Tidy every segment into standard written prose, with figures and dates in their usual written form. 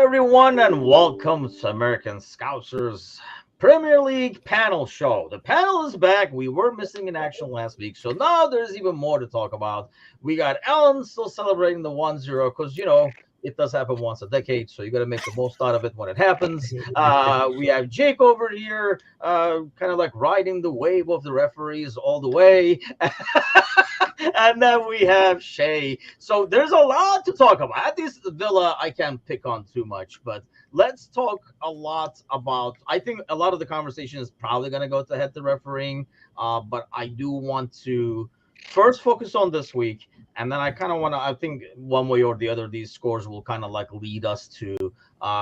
everyone, and welcome to American Scouser's Premier League panel show. The panel is back. We were missing in action last week, so now there's even more to talk about. We got Alan still celebrating the 1-0 because, it does happen once a decade, so you got to make the most out of it when it happens. We have Jake over here, kind of like riding the wave of the referees all the way. And then we have Shay. So there's a lot to talk about. At this Villa, I can't pick on too much, but let's talk a lot about. I think a lot of the conversation is probably going to go to head to refereeing, but I do want to first focus on this week. And then I kind of want to, I think one way or the other, these scores will kind of like lead us to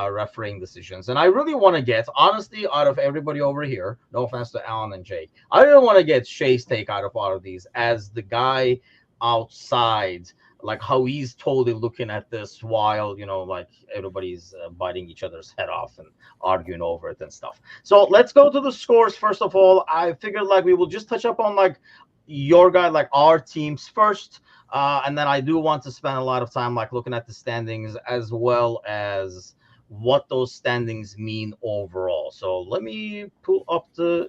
refereeing decisions. And I really want to get, honestly, out of everybody over here, no offense to Alan and Jake, I really want to get Shay's take out of all of these as the guy outside, like how he's totally looking at this while, like everybody's biting each other's head off and arguing over it and stuff. So let's go to the scores. First of all, I figured like we will just touch up on like your guy, like our teams first. And then I do want to spend a lot of time like looking at the standings as well as what those standings mean overall. So let me pull up the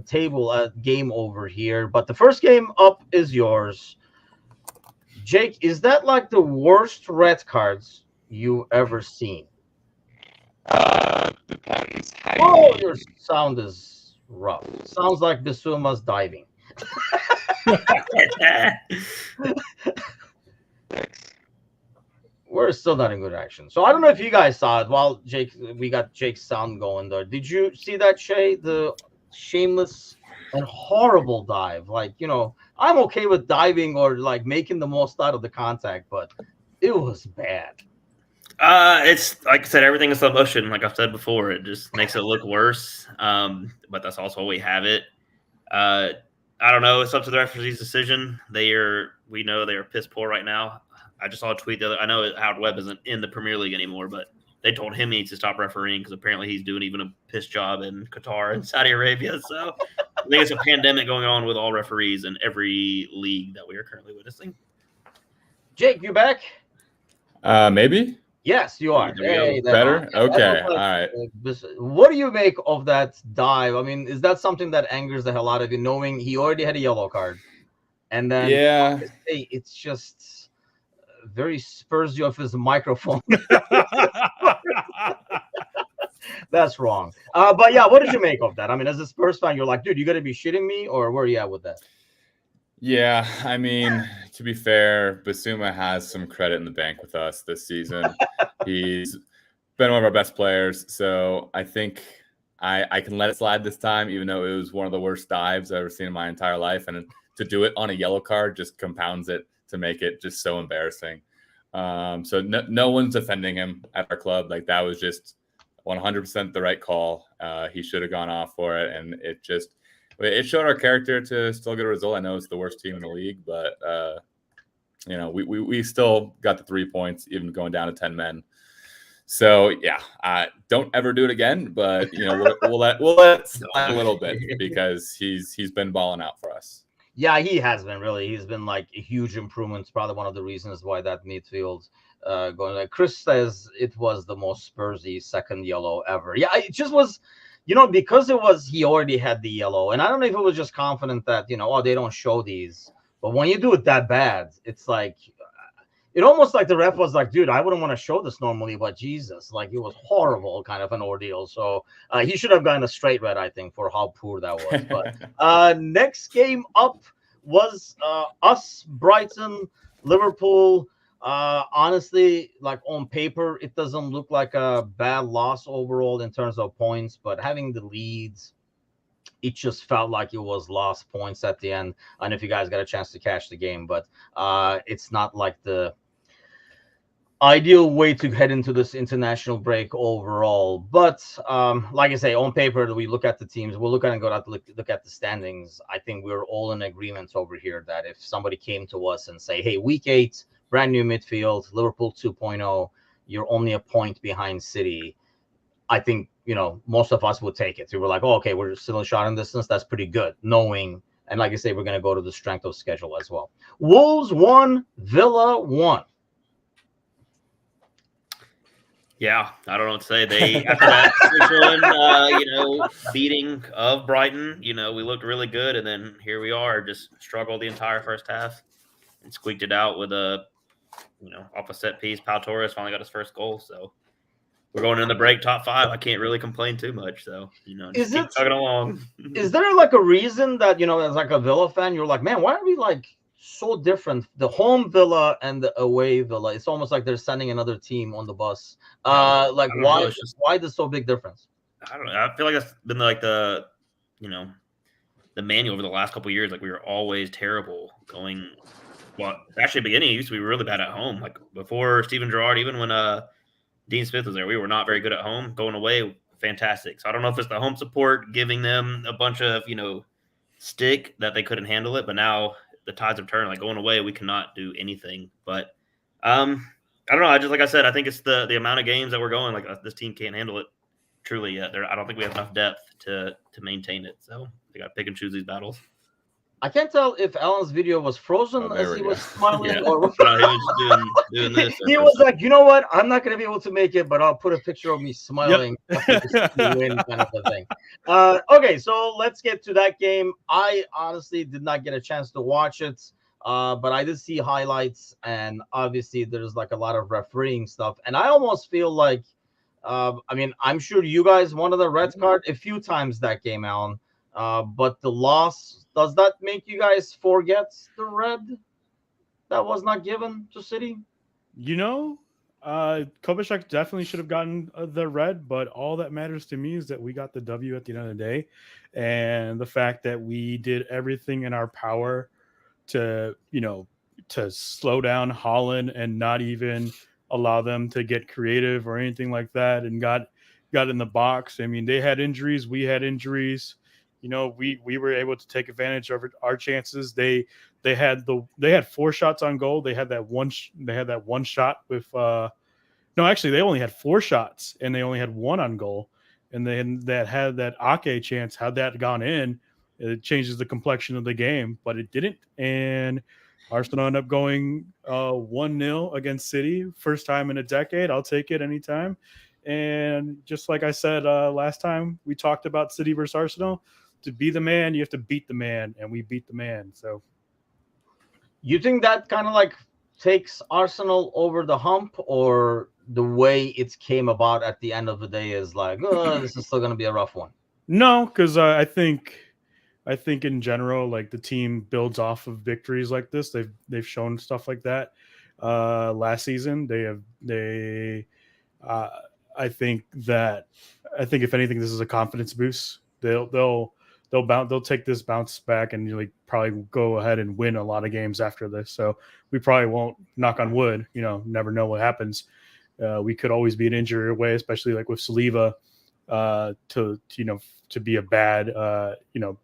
table game over here. But the first game up is yours. Jake, is that like the worst red cards you ever seen? Depends how Oh, your sound is rough. Sounds like Bisuma's diving. We're still not in good action. So I don't know if you guys saw it. While we got Jake's sound going there. Did you see that, Shay? The shameless and horrible dive. Like, I'm okay with diving or like making the most out of the contact, but it was bad. It's like I said, everything is slow motion. Like I've said before, it just makes it look worse. But that's also why we have it. I don't know. It's up to the referee's decision. We know they are piss poor right now. I just saw a tweet I know Howard Webb isn't in the Premier League anymore, but they told him he needs to stop refereeing because apparently he's doing even a piss job in Qatar and Saudi Arabia. So I think it's a pandemic going on with all referees in every league that we are currently witnessing. Jake, you back? Maybe. Yes, you are. Hey, better? Okay. All right. What do you make of that dive? I mean, is that something that angers the hell out of you, knowing he already had a yellow card? And then, yeah, it's just very Spursy of his microphone. That's wrong. But yeah, what did you make of that? I mean, as a Spurs fan, you're like, dude, you got to be shitting me, or where are you at with that? Yeah, I mean, to be fair, Bissouma has some credit in the bank with us this season. He's been one of our best players, so I think I can let it slide this time, even though it was one of the worst dives I've ever seen in my entire life. And to do it on a yellow card just compounds it to make it just so embarrassing. So no one's defending him at our club. Like, that was just 100% the right call. He should have gone off for it, and it showed our character to still get a result. I know it's the worst team in the league, but we still got the 3 points, even going down to 10 men. So yeah, don't ever do it again. But we'll let it slide a little bit because he's been balling out for us. Yeah, he has been really. He's been like a huge improvement. It's probably one of the reasons why that midfield going. Like Chris says, it was the most Spursy second yellow ever. Yeah, it just was. Because he already had the yellow, and I don't know if it was just confident that, they don't show these. But when you do it that bad, it's like, it almost like the ref was like, dude, I wouldn't want to show this normally, but Jesus, like, it was horrible kind of an ordeal. So he should have gotten a straight red, I think, for how poor that was. But next game up was us, Brighton, Liverpool. Honestly, like on paper, it doesn't look like a bad loss overall in terms of points, but having the leads, it just felt like it was lost points at the end. And if you guys got a chance to catch the game, but it's not like the ideal way to head into this international break overall. But like I say, on paper, we look at the teams, we'll look at and go out to look at the standings. I think we're all in agreement over here that if somebody came to us and say, hey, week 8, brand new midfield, Liverpool 2.0, you're only a point behind City, I think, most of us would take it. We were like, oh, okay, we're still a shot in distance. That's pretty good, knowing, and like I say, we're going to go to the strength of schedule as well. Wolves 1, Villa 1. Yeah, I don't know what to say. They after that 6-1, beating of Brighton, we looked really good, and then here we are, just struggled the entire first half and squeaked it out with a, off a set piece. Pau Torres finally got his first goal, so we're going in the break top 5. I can't really complain too much, so just keep chugging along. Is there like a reason that as like a Villa fan, you're like, man, why are we like so different? The home Villa and the away Villa, it's almost like they're sending another team on the bus. Like why this so big difference? I don't know. I feel like that's been like the manual over the last couple of years. Like we were always terrible going. Well, actually, beginning it used to be really bad at home. Like before Steven Gerrard, even when Dean Smith was there, we were not very good at home. Going away, fantastic. So I don't know if it's the home support giving them a bunch of stick that they couldn't handle it, but now the tides have turned. Like going away, we cannot do anything. But I don't know. Like I said, I think it's the amount of games that we're going. Like this team can't handle it truly yet. I don't think we have enough depth to maintain it. So they got to pick and choose these battles. I can't tell if Alan's video was frozen as he was smiling or he was doing this. He was like, you know what? I'm not going to be able to make it, but I'll put a picture of me smiling after the win kind of a thing. Okay, so let's get to that game. I honestly did not get a chance to watch it, but I did see highlights, and obviously there's like a lot of refereeing stuff. And I almost feel like, I'm sure you guys wanted a red card a few times that game, Alan. But the loss, does that make you guys forget the red that was not given to City? Kovacic definitely should have gotten the red, but all that matters to me is that we got the W at the end of the day, and the fact that we did everything in our power to slow down Holland and not even allow them to get creative or anything like that, and got in the box. I mean, they had injuries, we had injuries. We were able to take advantage of our chances. They had 4 shots on goal. They had that one shot with actually they only had 4 shots and they only had 1 on goal. And then that had that Ake chance. Had that gone in, it changes the complexion of the game, but it didn't. And Arsenal ended up going 1-0 against City. First time in a decade. I'll take it anytime. And just like I said last time we talked about City versus Arsenal, to be the man, you have to beat the man, and we beat the man. So you think that kind of like takes Arsenal over the hump, or the way it came about at the end of the day is like, this is still going to be a rough one? No, because I think in general, like the team builds off of victories like this. They've shown stuff like that last season. I think if anything, this is a confidence boost. They'll take this bounce back and probably go ahead and win a lot of games after this. So we probably won't, knock on wood, never know what happens. We could always be an injury away, especially like with Saliba, to be a bad,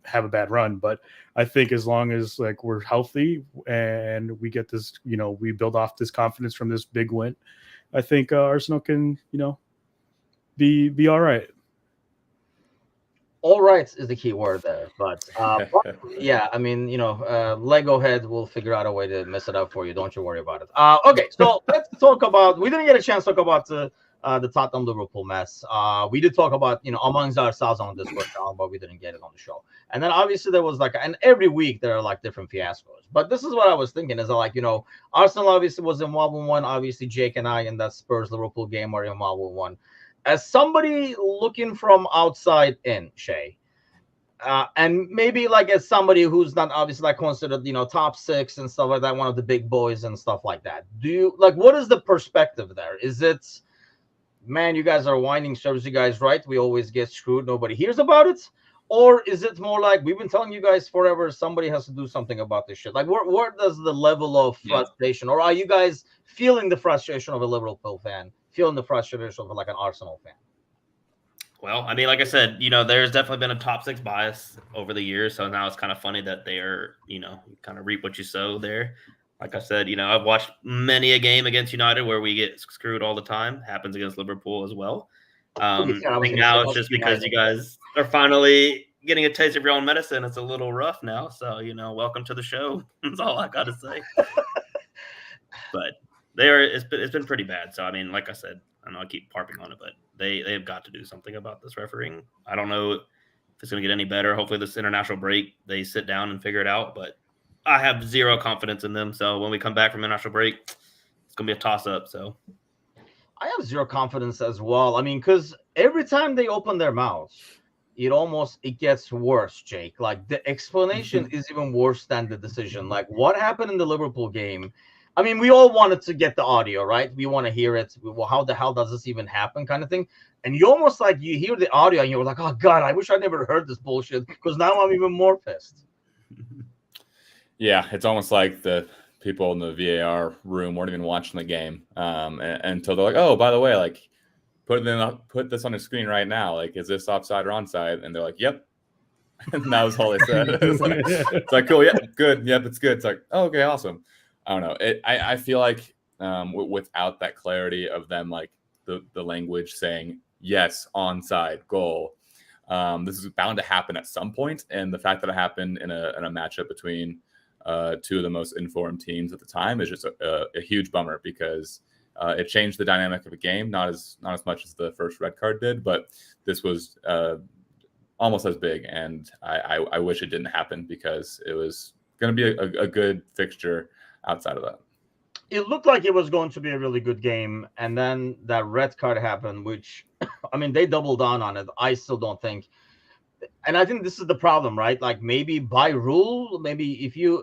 have a bad run. But I think as long as like we're healthy and we get this, we build off this confidence from this big win, I think Arsenal can, be all right. All right is the key word there, but yeah, Lego head will figure out a way to mess it up for you. Don't you worry about it. Okay, so let's talk about. We didn't get a chance to talk about the Tottenham Liverpool mess. We did talk about amongst ourselves on Discord, but we didn't get it on the show. And then obviously there was and every week there are like different fiascos. But this is what I was thinking is that Arsenal obviously was involved in one. Obviously Jake and I in that Spurs Liverpool game were involved in one. As somebody looking from outside in, Shay, and maybe as somebody who's not obviously considered top 6 and stuff like that, one of the big boys and stuff like that, do you what is the perspective there? Is it, man, you guys are whining, serves you guys right, we always get screwed, nobody hears about it? Or is it more like, we've been telling you guys forever, somebody has to do something about this shit? Where does the level of frustration, or are you guys feeling the frustration of a Liverpool fan, feeling the frustration of an Arsenal fan? Well, like I said, there's definitely been a top 6 bias over the years. So now it's kind of funny that they are, you kind of reap what you sow there. Like I said, I've watched many a game against United where we get screwed all the time. Happens against Liverpool as well. I think now it's just because you guys are finally getting a taste of your own medicine. It's a little rough now. So, welcome to the show. That's all I got to say. But it's been pretty bad. So, like I said, I know I keep harping on it, but they have got to do something about this refereeing. I don't know if it's going to get any better. Hopefully, this international break they sit down and figure it out. But I have zero confidence in them. So when we come back from international break, it's going to be a toss up. So I have zero confidence as well. I mean, because every time they open their mouths, it gets worse, Jake. Like the explanation is even worse than the decision. Like what happened in the Liverpool game. I mean, we all wanted to get the audio, right? We want to hear it. Well, how the hell does this even happen, kind of thing. And you almost like you hear the audio and you're like, oh God, I wish I never heard this bullshit because now I'm even more pissed. Yeah, it's almost like the people in the VAR room weren't even watching the game until they're like, oh, by the way, like put this on the screen right now. Like, is this offside or onside? And they're like, yep. And that was all they said. It's like, cool, yeah, good, yep, it's good. It's like, oh, okay, awesome. I don't know. I feel like without that clarity of them, like the language saying yes, onside, goal, this is bound to happen at some point. And the fact that it happened in a matchup between two of the most informed teams at the time is just a huge bummer because it changed the dynamic of a game, not as much as the first red card did, but this was almost as big. And I wish it didn't happen because it was going to be a good fixture outside of that. It looked like it was going to be a really good game, and then that red card happened, which, I mean, they doubled down on it. I still don't think. And I think this is the problem, right? Like maybe by rule,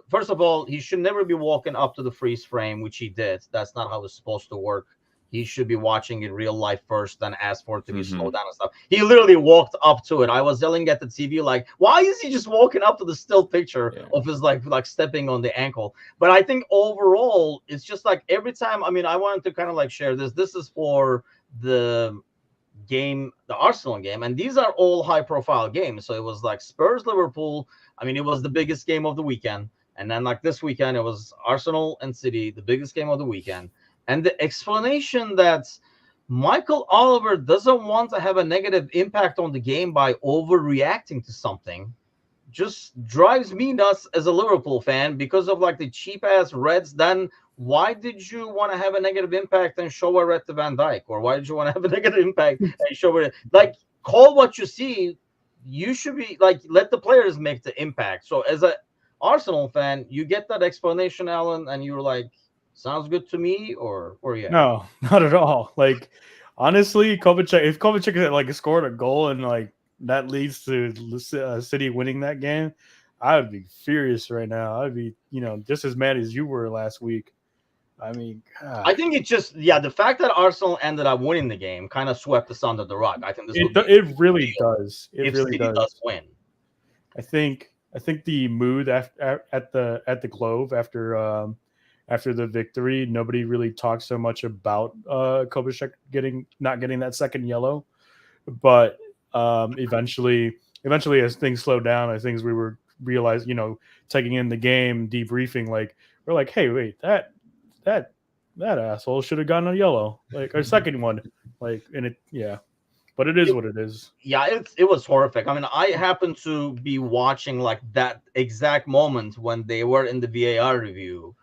first of all, he should never be walking up to the freeze frame, which he did. That's not how it's supposed to work. He should be watching in real life first, then ask for it to be slowed down and stuff. He literally walked up to it. I was yelling at the TV, like, why is he just walking up to the still picture of his like stepping on the ankle? But I think overall, it's just like every time, I mean, I wanted to kind of like share this. This is for the game, the Arsenal game, and these are all high profile games. So it was like Spurs Liverpool. I mean, it was the biggest game of the weekend. And then like this weekend, it was Arsenal and City, the biggest game of the weekend. And the explanation that Michael Oliver doesn't want to have a negative impact on the game by overreacting to something just drives me nuts as a Liverpool fan because of like the cheap ass reds. Then why did you want to have a negative impact and show a red to Van Dijk? Or why did you want to have a negative impact and show it? Like, call what you see. You should be like, let the players make the impact. So as a Arsenal fan, you get that explanation, Alan, and you're like, sounds good to me, or yeah. No, not at all. Like, honestly, if Kovacic had like scored a goal and like that leads to City winning that game, I would be furious right now. I'd be, just as mad as you were last week. I mean, God. I think it's just the fact that Arsenal ended up winning the game kind of swept us under the rug. I think this it really does. It really City does win. I think the mood at the Clove after the victory, nobody really talked so much about Kovacic not getting that second yellow, but eventually as things slowed down, I think we were realized, taking in the game, debriefing, like we're like, hey, wait, that asshole should have gotten a yellow, like our second one, like, and it, yeah. But it is what it is. Yeah, it was horrific. I mean, I happened to be watching like that exact moment when they were in the VAR review.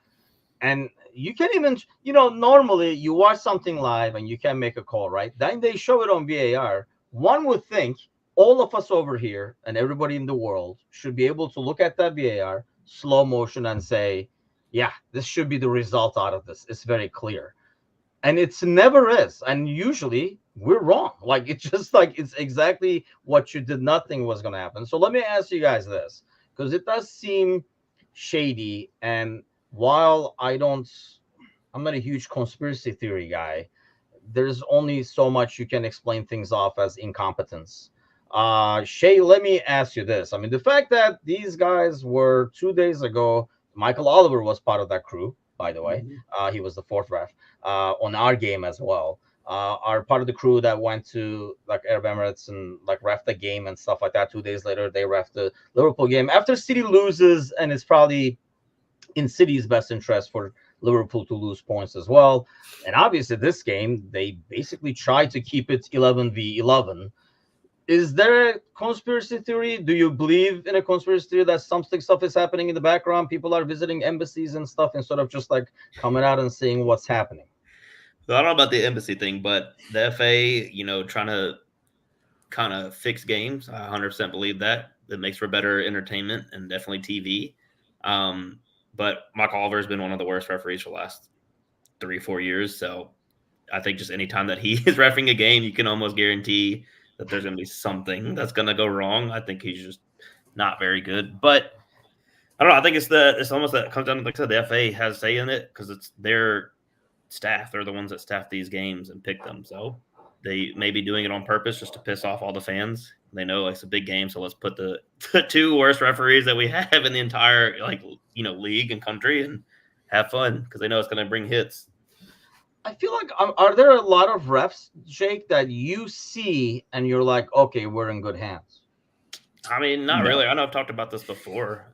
And you can't even, normally you watch something live and you can make a call, right? Then they show it on VAR. One would think all of us over here and everybody in the world should be able to look at that VAR, slow motion, and say, yeah, this should be the result out of this. It's very clear. And it's never is. And usually we're wrong. Like, it's just like, it's exactly what you did not think was going to happen. So let me ask you guys this, because it does seem shady. And while I'm not a huge conspiracy theory guy, there's only so much you can explain things off as incompetence. Shay, let me ask you this. I mean, the fact that these guys were 2 days ago, Michael Oliver was part of that crew, by the way. He was the fourth ref on our game as well. Are part of the crew that went to like Arab Emirates and like ref the game and stuff like that. 2 days later, they ref the Liverpool game after City loses, and it's probably in City's best interest for Liverpool to lose points as well. And obviously this game, they basically tried to keep it 11v11. Is there a conspiracy theory? Do you believe in a conspiracy theory that stuff is happening in the background? People are visiting embassies and stuff instead of just like coming out and seeing what's happening. So I don't know about the embassy thing, but the FA, trying to kind of fix games. I 100% believe that. It makes for better entertainment and definitely TV. But Michael Oliver has been one of the worst referees for the last 3-4 years. So I think just anytime that he is reffing a game, you can almost guarantee that there's going to be something that's going to go wrong. I think he's just not very good. But I don't know. I think it's almost that comes down to, like I said, the FA has say in it because it's their staff. They're the ones that staff these games and pick them. So they may be doing it on purpose just to piss off all the fans. They know it's a big game, so let's put the two worst referees that we have in the entire league and country and have fun because they know it's going to bring hits. I feel like are there a lot of refs, Jake, that you see and you're like, okay, we're in good hands? I mean, not really. I know I've talked about this before,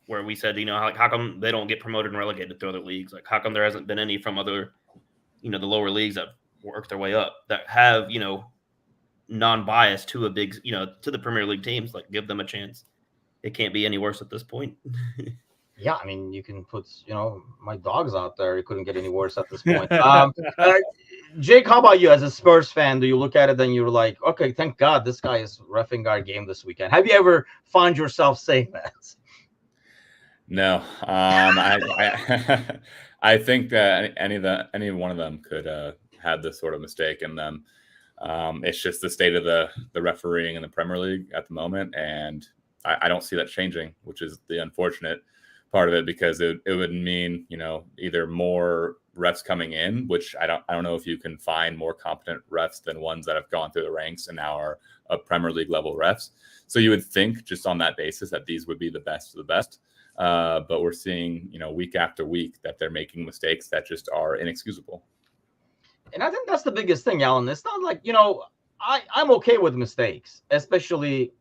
where we said, how come they don't get promoted and relegated to other leagues? Like, how come there hasn't been any from other, the lower leagues that work their way up that have, non-bias to a big, to the Premier League teams? Like, give them a chance. It can't be any worse at this point. Yeah, I mean, you can put, my dog's out there. It couldn't get any worse at this point. Jake, how about you as a Spurs fan? Do you look at it and you're like, okay, thank God this guy is reffing our game this weekend? Have you ever found yourself saying that? No. I think that any one of them could have this sort of mistake in them. It's just the state of the refereeing in the Premier League at the moment, and I don't see that changing, which is the unfortunate part of it, because it would mean either more refs coming in, which I don't know if you can find more competent refs than ones that have gone through the ranks and now are Premier League level refs. So you would think just on that basis that these would be the best of the best, but we're seeing week after week that they're making mistakes that just are inexcusable. And I think that's the biggest thing, Alan. It's not like I'm okay with mistakes, especially.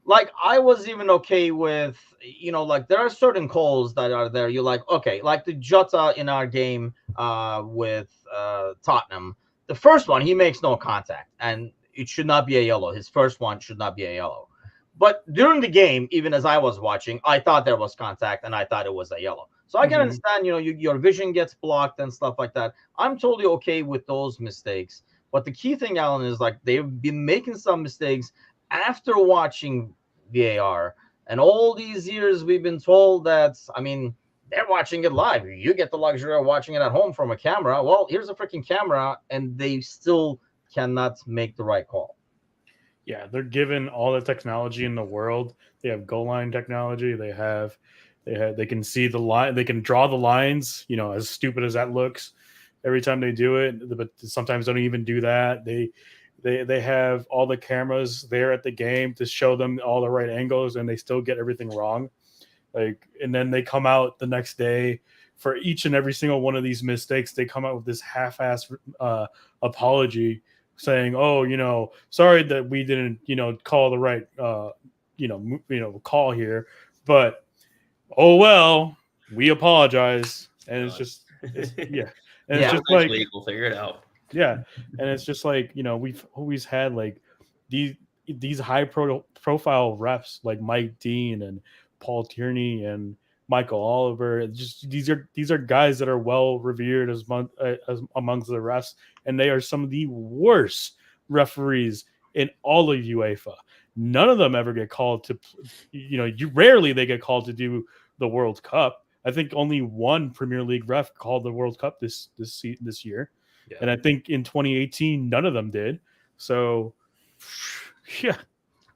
Like, I was even okay with, like, there are certain calls that are there. You're like, okay, like the Jota in our game with Tottenham. The first one, he makes no contact, and it should not be a yellow. His first one should not be a yellow. But during the game, even as I was watching, I thought there was contact, and I thought it was a yellow. So I can understand, your vision gets blocked and stuff like that. I'm totally okay with those mistakes. But the key thing, Alan, is like they've been making some mistakes after watching VAR, and all these years we've been told that, I mean, they're watching it live. You get the luxury of watching it at home from a camera. Well, here's a freaking camera, and they still cannot make the right call. Yeah, they're given all the technology in the world. They have goal line technology. They can see the line. They can draw the lines. As stupid as that looks, every time they do it, but sometimes don't even do that. They have all the cameras there at the game to show them all the right angles, and they still get everything wrong. And then they come out the next day for each and every single one of these mistakes. They come out with this half-ass apology saying, "Oh, sorry that we didn't, call the right, call here, but oh well, we apologize." And it's just, yeah, and it's just like we'll figure it out. Yeah, and it's just like we've always had like these high profile refs like Mike Dean and Paul Tierney and Michael Oliver. Just these are guys that are well revered as amongst the refs, and they are some of the worst referees in all of UEFA. None of them ever get called to, rarely they get called to do the World Cup. I think only one Premier League ref called the World Cup this year. Yeah. And I think in 2018, none of them did. So, yeah.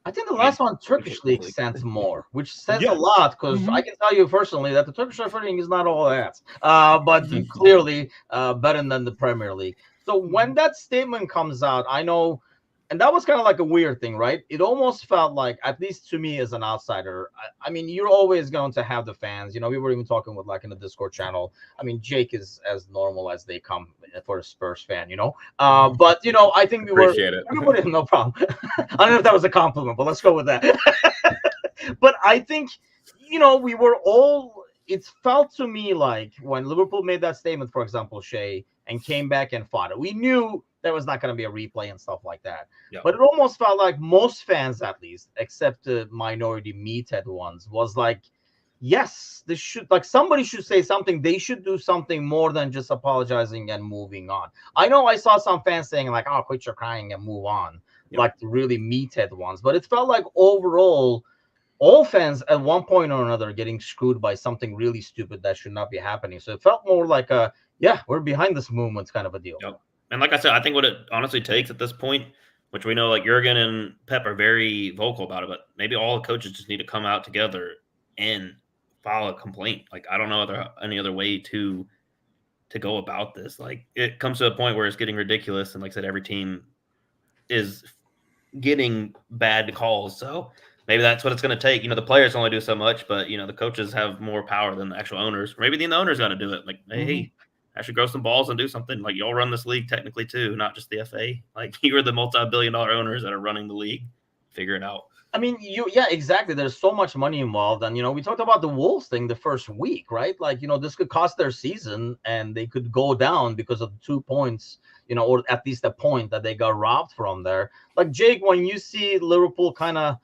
I think the last one, Turkish League, sent more, which says a lot, because I can tell you personally that the Turkish refereeing is not all that, but clearly better than the Premier League. So when that statement comes out, I know, and that was kind of like a weird thing, right? It almost felt like, at least to me as an outsider, I mean, you're always going to have the fans. We were even talking with, like, in the Discord channel. I mean, Jake is as normal as they come for a Spurs fan, But, I think Appreciate it. No problem. I don't know if that was a compliment, but let's go with that. But I think, we were all, it felt to me like when Liverpool made that statement, for example, Shea, and came back and fought it, we knew there was not going to be a replay and stuff like that. Yep. But it almost felt like most fans, at least, except the minority meathead ones, was like, yes, this should, like, somebody should say something. They should do something more than just apologizing and moving on. I know I saw some fans saying like, "Oh, quit your crying and move on," Yep. like the really meathead ones. But it felt like overall, all fans at one point or another getting screwed by something really stupid that should not be happening. So it felt more like a, yeah, we're behind this movement kind of a deal. Yep. And like I said, I think what it honestly takes at this point, which we know like Jurgen and Pep are very vocal about it, but maybe all the coaches just need to come out together and file a complaint. Like, I don't know any other way to go about this. Like, it comes to a point where it's getting ridiculous. And like I said, every team is getting bad calls. So maybe that's what it's going to take. The players only do so much, but the coaches have more power than the actual owners. Maybe the owners got to do it. Like, hey, I should grow some balls and do something. Like, y'all run this league technically too, not just the FA. Like, you're the multi-billion-dollar owners that are running the league. Figure it out. I mean, yeah, exactly. There's so much money involved. And, we talked about the Wolves thing the first week, right? Like, this could cost their season and they could go down because of 2 points, or at least a point that they got robbed from there. Like, Jake, when you see Liverpool kind of,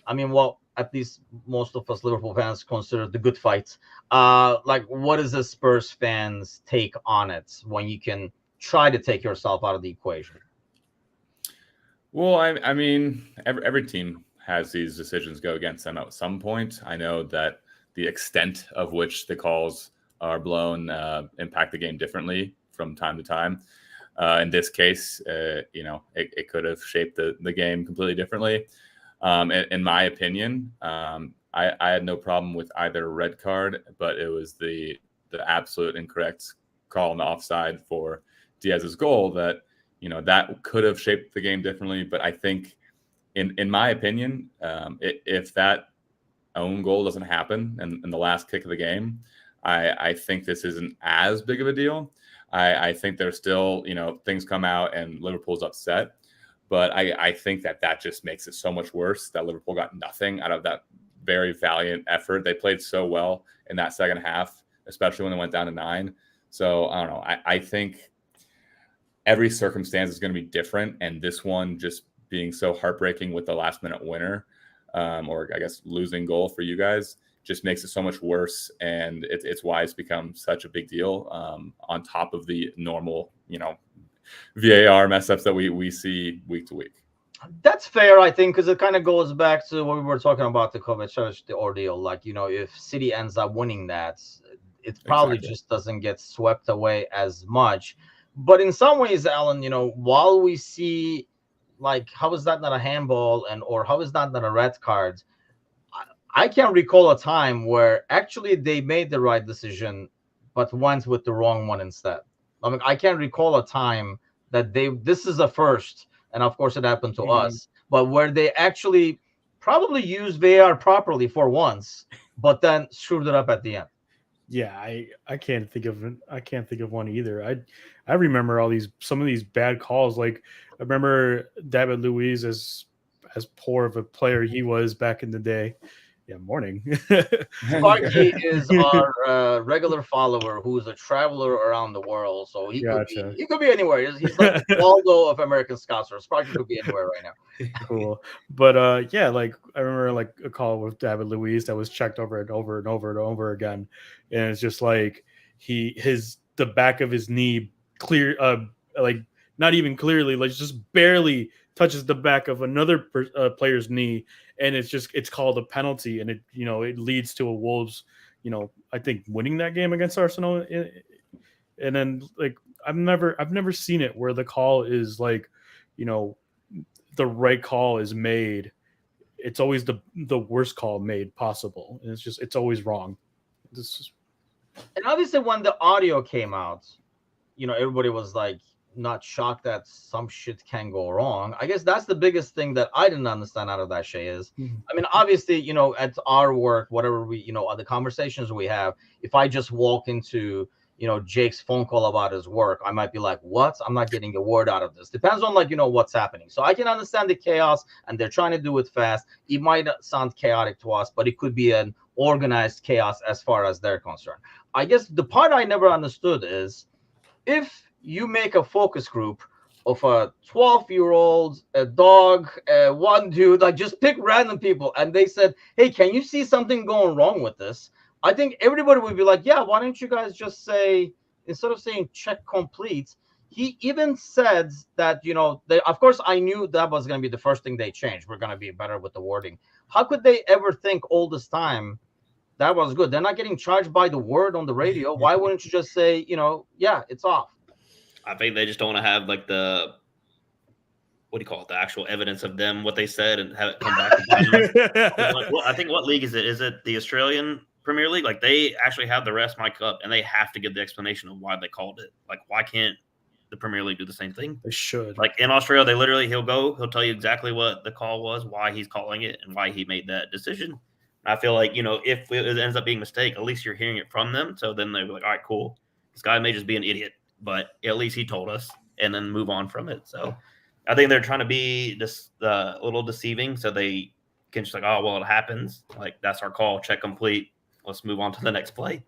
well, at least most of us Liverpool fans consider the good fight. Like, what is the Spurs fans' take on it when you can try to take yourself out of the equation? Well, I mean, every team has these decisions go against them at some point. I know that the extent of which the calls are blown impact the game differently from time to time. In this case, it could have shaped the game completely differently. In my opinion, I had no problem with either red card, but it was the absolute incorrect call on the offside for Diaz's goal that could have shaped the game differently. But I think, in my opinion, if that own goal doesn't happen in the last kick of the game, I think this isn't as big of a deal. I think there's still, things come out and Liverpool's upset. But I think that just makes it so much worse that Liverpool got nothing out of that very valiant effort. They played so well in that second half, especially when they went down to 9. So I don't know. I think every circumstance is going to be different. And this one just being so heartbreaking with the last minute winner, or I guess losing goal for you guys, just makes it so much worse. And it's why it's become such a big deal, on top of the normal, VAR mess ups that we see week to week. That's fair, I think, because it kind of goes back to what we were talking about, the Kovacic, the ordeal. Like, if City ends up winning that, it probably just doesn't get swept away as much. But in some ways, Alan, while we see, like, how is that not a handball or how is that not a red card? I can't recall a time where actually they made the right decision, but went with the wrong one instead. I can't recall a time that this is a first, and of course it happened to us, but where they actually probably used VAR properly for once, but then screwed it up at the end. Yeah, I can't think of one either. I remember some of these bad calls. Like, I remember David Luiz, as poor of a player he was back in the day. Yeah, morning. Sparky is our regular follower who is a traveler around the world, so he could be anywhere. He's like the Waldo of American Scouser. Sparky could be anywhere right now. Cool, but yeah, like I remember like a call with David Luiz that was checked over and over and over and over again, and it's just like the back of his knee clear, like not even clearly, like just barely touches the back of another player's knee, and it's called a penalty, and it leads to a Wolves, I think winning that game against Arsenal, and then like I've never seen it where the call is like, the right call is made. It's always the worst call made possible, and it's always wrong. And obviously when the audio came out, everybody was like, not shocked that some shit can go wrong. I guess that's the biggest thing that I didn't understand out of that shit is, obviously, at our work, whatever we, the conversations we have, if I just walk into, Jake's phone call about his work, I might be like, what? I'm not getting a word out of this. Depends on what's happening. So I can understand the chaos and they're trying to do it fast. It might sound chaotic to us, but it could be an organized chaos as far as they're concerned. I guess the part I never understood is, if you make a focus group of a 12-year-old, a dog, one dude, like just pick random people, and they said, hey, can you see something going wrong with this? I think everybody would be like, yeah, why don't you guys just say, instead of saying check complete, he even said that, of course, I knew that was going to be the first thing they changed. We're going to be better with the wording. How could they ever think all this time that was good? They're not getting charged by the word on the radio. Why wouldn't you just say, yeah, it's off? I think they just don't want to have like the, what do you call it, the actual evidence of them, what they said, and have it come back to bite them. I think, what league is it? Is it the Australian Premier League? Like, they actually have the refs mic up, and they have to give the explanation of why they called it. Like, why can't the Premier League do the same thing? They should. Like, in Australia, they literally, he'll tell you exactly what the call was, why he's calling it, and why he made that decision. I feel like, if it ends up being a mistake, at least you're hearing it from them. So then they're like, all right, cool. This guy may just be an idiot, but at least he told us, and then move on from it. So I think they're trying to be just a little deceiving, so they can just like, oh, well, it happens. Like, that's our call. Check complete. Let's move on to the next play.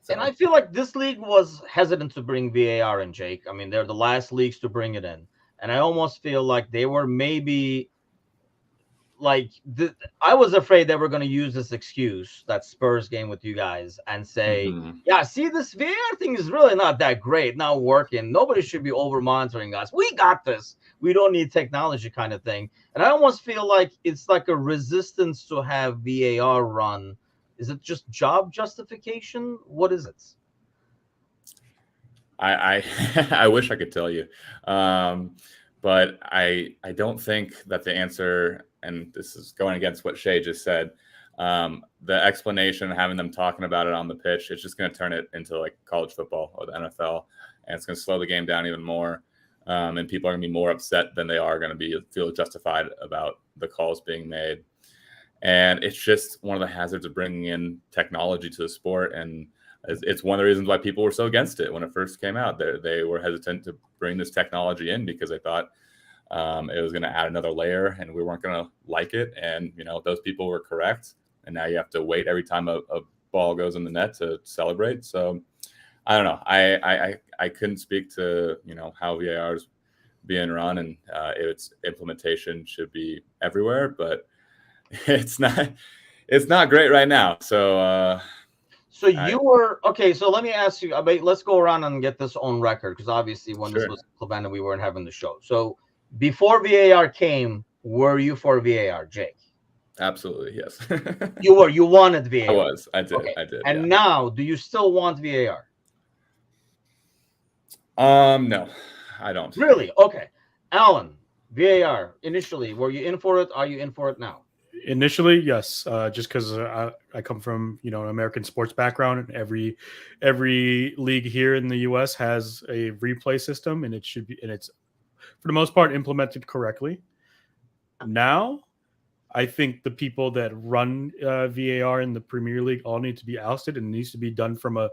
So. And I feel like this league was hesitant to bring VAR in, Jake. I mean, they're the last leagues to bring it in. And I almost feel like they were maybe like I was afraid they were going to use this excuse, that Spurs game with you guys, and say, yeah, see, this VAR thing is really not that great, not working. Nobody should be over monitoring us. We got this. We don't need technology, kind of thing. And I almost feel like it's like a resistance to have VAR run. Is it just job justification? What is it? I wish I could tell you, but I don't think that the answer, and this is going against what Shay just said, the explanation, having them talking about it on the pitch, it's just going to turn it into like college football or the NFL, and it's going to slow the game down even more. And people are going to be more upset than they are going to feel justified about the calls being made. And it's just one of the hazards of bringing in technology to the sport. And it's one of the reasons why people were so against it when it first came out. They were hesitant to bring this technology in because they thought it was going to add another layer and we weren't going to like it. And, those people were correct. And now you have to wait every time a ball goes in the net to celebrate. So I don't know. I couldn't speak to, how VAR is being run, and its implementation should be everywhere, but it's not great right now. So you were okay. So let me ask you. Let's go around and get this on record, because obviously when this was implemented, we weren't having the show. So before VAR came, were you for VAR, Jake? Absolutely, yes. You were. You wanted VAR. I was. I did. Okay. I did. And now, do you still want VAR? No, I don't. Really? Okay. Alan, VAR. Initially, were you in for it? Are you in for it now? Initially, yes, just because I come from an American sports background, and every league here in the U.S. has a replay system, and it's for the most part implemented correctly. Now, I think the people that run VAR in the Premier League all need to be ousted, and it needs to be done from a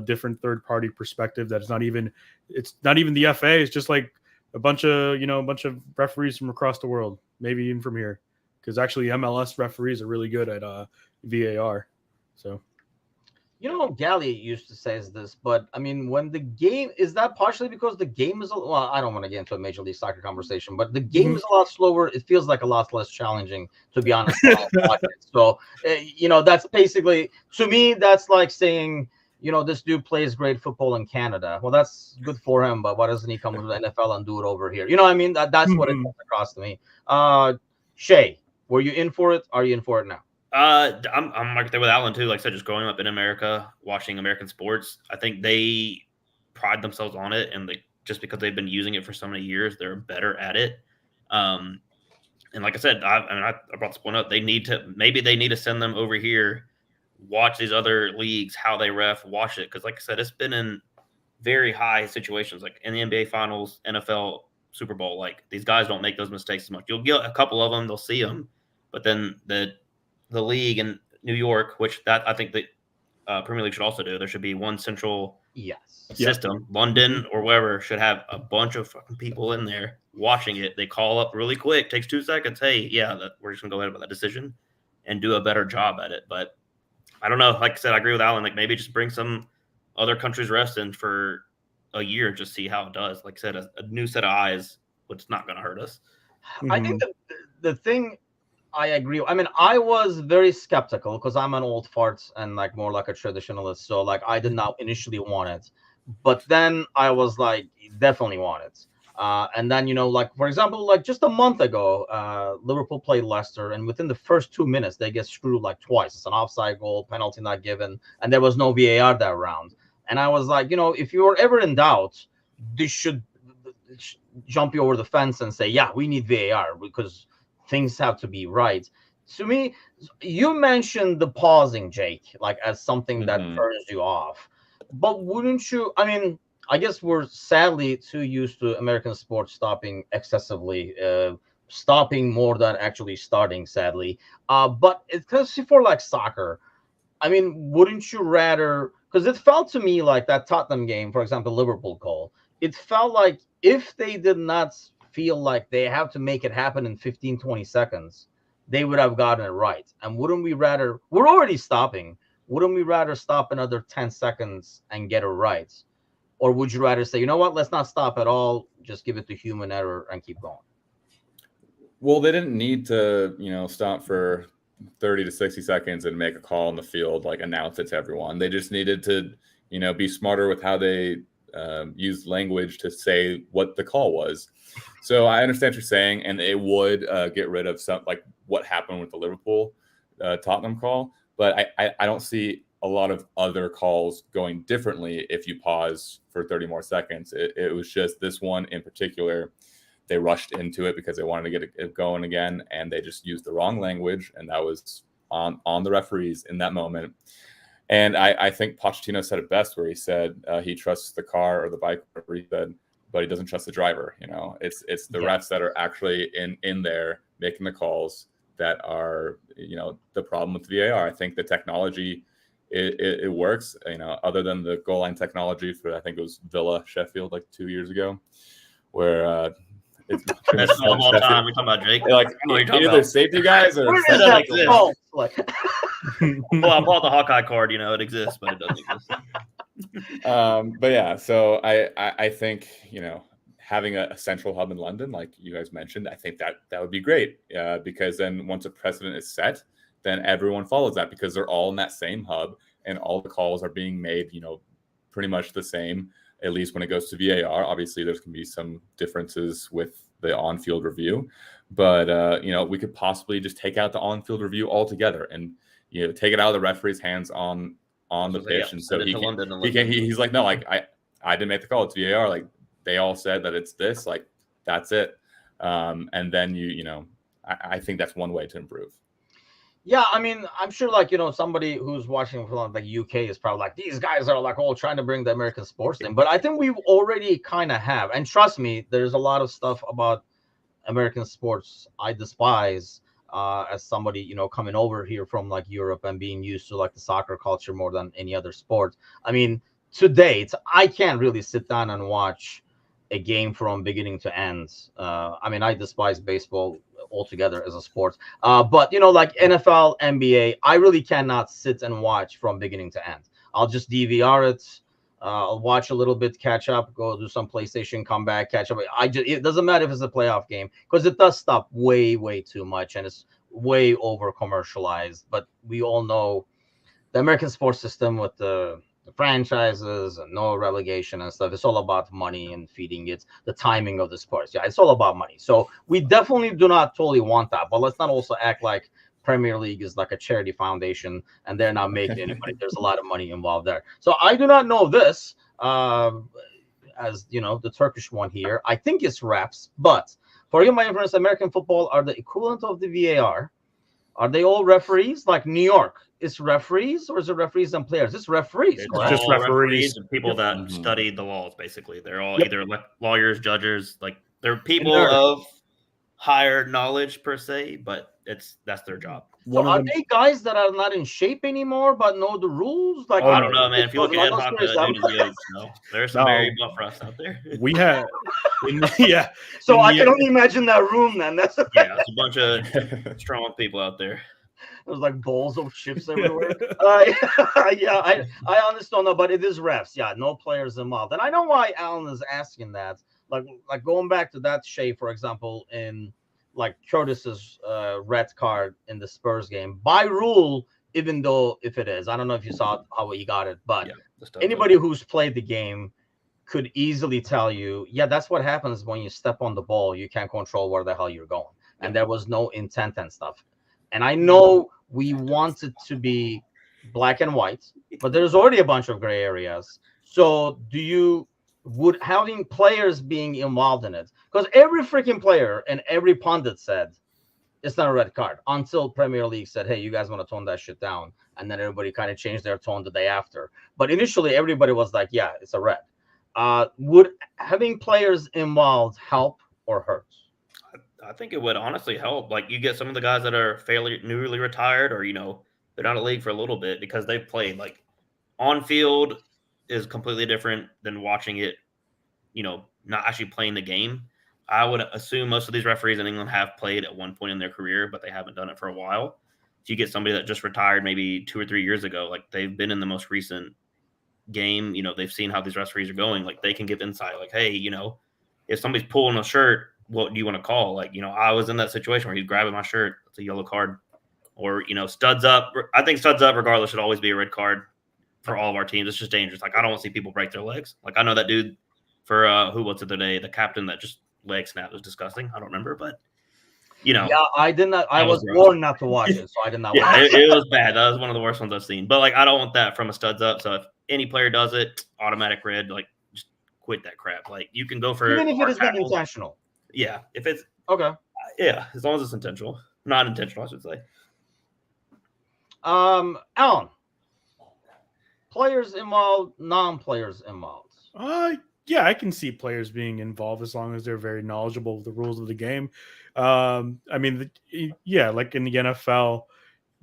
different third party perspective. It's not even the FA. It's just like a bunch of referees from across the world, maybe even from here. Because actually MLS referees are really good at VAR. So, Gally used to say this, but I mean, when the game, is that partially because the game is, I don't want to get into a Major League Soccer conversation, but the game is a lot slower. It feels like a lot less challenging, to be honest. So, that's basically, to me, that's like saying, this dude plays great football in Canada. Well, that's good for him, but why doesn't he come to the NFL and do it over here? You know what I mean? That's what it comes across to me. Shay, were you in for it? Are you in for it now? I'm right there with Alan too. Like I said, just growing up in America, watching American sports, I think they pride themselves on it, and just because they've been using it for so many years, they're better at it. And like I said, I brought this point up. They need to send them over here, watch these other leagues, how they ref, watch it, because like I said, it's been in very high situations, like in the NBA Finals, NFL, Super Bowl. Like, these guys don't make those mistakes as much. You'll get a couple of them, they'll see them, but then the league in New York, which I think the Premier League should also do. There should be one central system. Yep. London or wherever should have a bunch of fucking people in there watching it. They call up really quick, takes 2 seconds. Hey, yeah, we're just gonna go ahead with that decision and do a better job at it. But I don't know. Like I said, I agree with Alan. Like, maybe just bring some other countries' refs in for a year, just see how it does. Like I said, a new set of eyes, which is not going to hurt us. I think the thing I agree. I mean, I was very skeptical because I'm an old fart and like more like a traditionalist. So like I did not initially want it, but then I was like definitely want it. And then like for example, like just a month ago, Liverpool played Leicester, and within the first 2 minutes they get screwed like twice. It's an offside goal, penalty not given, and there was no VAR that round. And I was like, if you were ever in doubt, this should jump you over the fence and say, yeah, we need VAR because things have to be right. To me, you mentioned the pausing, Jake, like as something that turns you off. But wouldn't you? I mean, I guess we're sadly too used to American sports stopping excessively, stopping more than actually starting, sadly. But it's because for like soccer, I mean, wouldn't you rather? Because it felt to me like that Tottenham game, for example, Liverpool goal. It felt like if they did not feel like they have to make it happen in 15, 20 seconds, they would have gotten it right. And wouldn't we rather? We're already stopping. Wouldn't we rather stop another 10 seconds and get it right? Or would you rather say, you know what, let's not stop at all, just give it to human error and keep going? Well, they didn't need to, stop for 30 to 60 seconds and make a call on the field, like announce it to everyone. They just needed to, be smarter with how they use language to say what the call was. So I understand what you're saying, and it would get rid of some, like what happened with the Liverpool Tottenham call. But I don't see a lot of other calls going differently if you pause for 30 more seconds. It was just this one in particular. They rushed into it because they wanted to get it going again, and they just used the wrong language, and that was on the referees in that moment. And I think Pochettino said it best, where he said he trusts the car or the bike, whatever he said, but he doesn't trust the driver. It's the refs that are actually in there making the calls that are the problem with VAR. I think the technology it works. Other than the goal line technology for, I think it was Villa Sheffield like 2 years ago, where it's that's the whole time we talking about Jake. Like either safety guys or Where is that exist? Well, I bought the Hawkeye card. It exists, but it doesn't exist. But yeah, so I think having a central hub in London, like you guys mentioned, I think that would be great, because then once a precedent is set, then everyone follows that because they're all in that same hub and all the calls are being made, pretty much the same, at least when it goes to VAR. Obviously, there's going to be some differences with the on-field review, but we could possibly just take out the on-field review altogether and take it out of the referee's hands on the pitch, and so he's like, no, like I didn't make the call, it's VAR. Like they all said that it's this, like that's it, and then I think that's one way to improve. Yeah, I mean, I'm sure like somebody who's watching from like UK is probably like, these guys are like all trying to bring the American sports thing, but I think we already kind of have. And trust me, there's a lot of stuff about American sports I despise, as somebody coming over here from like Europe and being used to like the soccer culture more than any other sport. I mean, to date, I can't really sit down and watch a game from beginning to end. I mean, I despise baseball altogether as a sport, but like NFL, NBA, I really cannot sit and watch from beginning to end. I'll just DVR it. I'll watch a little bit, catch up, go do some PlayStation, come back, catch up. It doesn't matter if it's a playoff game, because it does stop way too much and it's way over commercialized. But we all know the American sports system with the franchises and no relegation and stuff. It's all about money and feeding it, the timing of the sports. Yeah, it's all about money. So we definitely do not totally want that. But let's not also act like Premier League is like a charity foundation and they're not making any money. There's a lot of money involved there. So I do not know this, as the Turkish one here. I think it's refs, but for you, my friends, American football are the equivalent of the VAR. Are they all referees? Like New York, it's referees, or is it referees and players? It's referees. It's just referees and people that study the laws. Basically, they're all either lawyers, judges. Like they're people of higher knowledge per se, but that's their job. So are they guys that are not in shape anymore but know the rules? Like I don't know, man. If you look at Ed Hockey, there's some very buff rust out there. We had, So I can only imagine that room then. That's it's a bunch of strong people out there. There's like bowls of chips everywhere. I honestly don't know, but it is refs. Yeah, no players involved, and I know why Alan is asking that. Like going back to that Shea, for example, in like Curtis's red card in the Spurs game by rule, even though if it is, I don't know if you saw how he got it, but anybody who's played the game could easily tell you, yeah, that's what happens when you step on the ball. You can't control where the hell you're going. And there was no intent and stuff. And I know we want it to be black and white, but there's already a bunch of gray areas. So would having players being involved in it, because every freaking player and every pundit said it's not a red card until Premier League said, hey, you guys want to tone that shit down. And then everybody kind of changed their tone the day after. But initially, everybody was like, yeah, it's a red. Would having players involved help or hurt? I think it would honestly help. Like, you get some of the guys that are fairly newly retired, or they're out of league for a little bit because they've played. Like, on field is completely different than watching it. Not actually playing the game. I would assume most of these referees in England have played at one point in their career, but they haven't done it for a while. If you get somebody that just retired maybe 2 or 3 years ago, like they've been in the most recent game, they've seen how these referees are going, like they can give insight, like, hey, if somebody's pulling a shirt, what do you want to call? Like, I was in that situation where he's grabbing my shirt, it's a yellow card. Or, studs up. I think studs up regardless should always be a red card for all of our teams. It's just dangerous. Like, I don't want to see people break their legs. Like, I know that dude for what's it today, the captain that just leg snapped was disgusting. I don't remember, but yeah, I did not. I was warned not to watch it, so I did not. Yeah, it was bad. That was one of the worst ones I've seen. But like, I don't want that from a studs up. So if any player does it, automatic red. Like, just quit that crap. Like, you can go for even if it is not intentional. Yeah, if it's okay. Yeah, as long as it's intentional, not intentional, I should say. Alan, players involved, non-players involved. Yeah, I can see players being involved as long as they're very knowledgeable of the rules of the game. I mean, like in the NFL,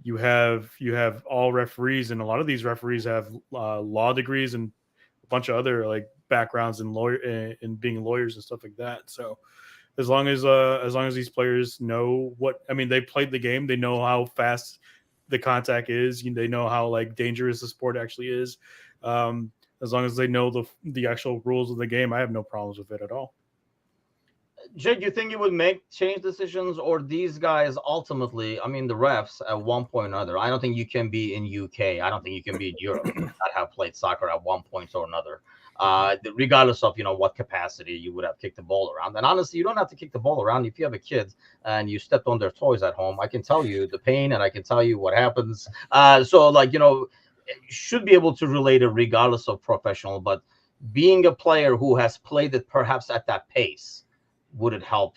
you have all referees, and a lot of these referees have law degrees and a bunch of other like backgrounds in being lawyers and stuff like that. So as long as these players know they played the game, they know how fast the contact is, they know how like dangerous the sport actually is. As long as they know the actual rules of the game, I have no problems with it at all. Jake, you think it would make change decisions, or these guys ultimately, I mean, the refs at one point or another, I don't think you can be in UK. I don't think you can be in Europe and not have played soccer at one point or another, regardless of, what capacity you would have kicked the ball around. And honestly, you don't have to kick the ball around. If you have a kid and you stepped on their toys at home, I can tell you the pain and I can tell you what happens. So like, should be able to relate it regardless of professional, but being a player who has played it perhaps at that pace, would it help,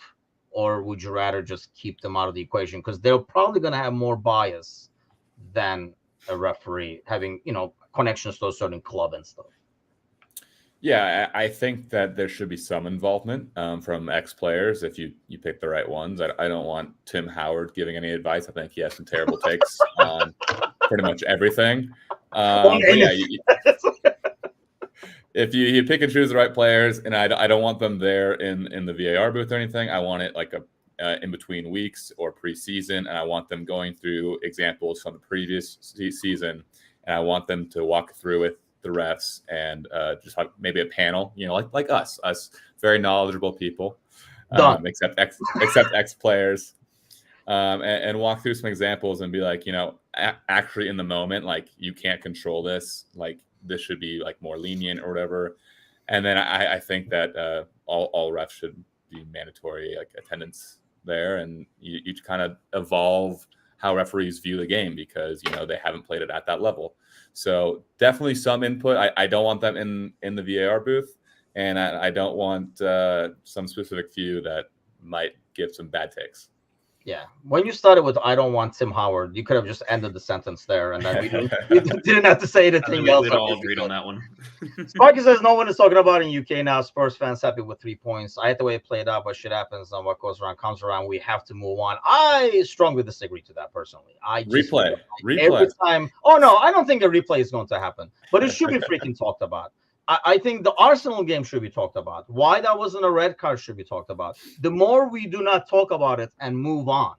or would you rather just keep them out of the equation? Because they're probably going to have more bias than a referee having, connections to a certain club and stuff. Yeah, I think that there should be some involvement from ex-players if you pick the right ones. I don't want Tim Howard giving any advice. I think he has some terrible takes on pretty much everything. But yeah, if you pick and choose the right players, and I don't want them there in the VAR booth or anything. I want it like in between weeks or preseason, and I want them going through examples from the previous season, and I want them to walk through with the refs and just have maybe a panel, like us very knowledgeable people, except ex players, and walk through some examples and be like, actually in the moment, like you can't control this, like this should be like more lenient or whatever. And then I think that all refs should be mandatory like attendance there, and you kind of evolve how referees view the game because they haven't played it at that level. So definitely some input. I don't want them in the VAR booth, and I don't want some specific few that might give some bad takes. Yeah, when you started with "I don't want Tim Howard," you could have just ended the sentence there, and then we didn't have to say anything else. We all agreed on that one. Sparky says no one is talking about in UK now. Spurs fans happy with 3 points. I hate the way it played out, but shit happens, and what goes around comes around. We have to move on. I strongly disagree to that personally. Replay every time. Oh no, I don't think a replay is going to happen, but it should be freaking talked about. I think the Arsenal game should be talked about. Why that wasn't a red card should be talked about. The more we do not talk about it and move on,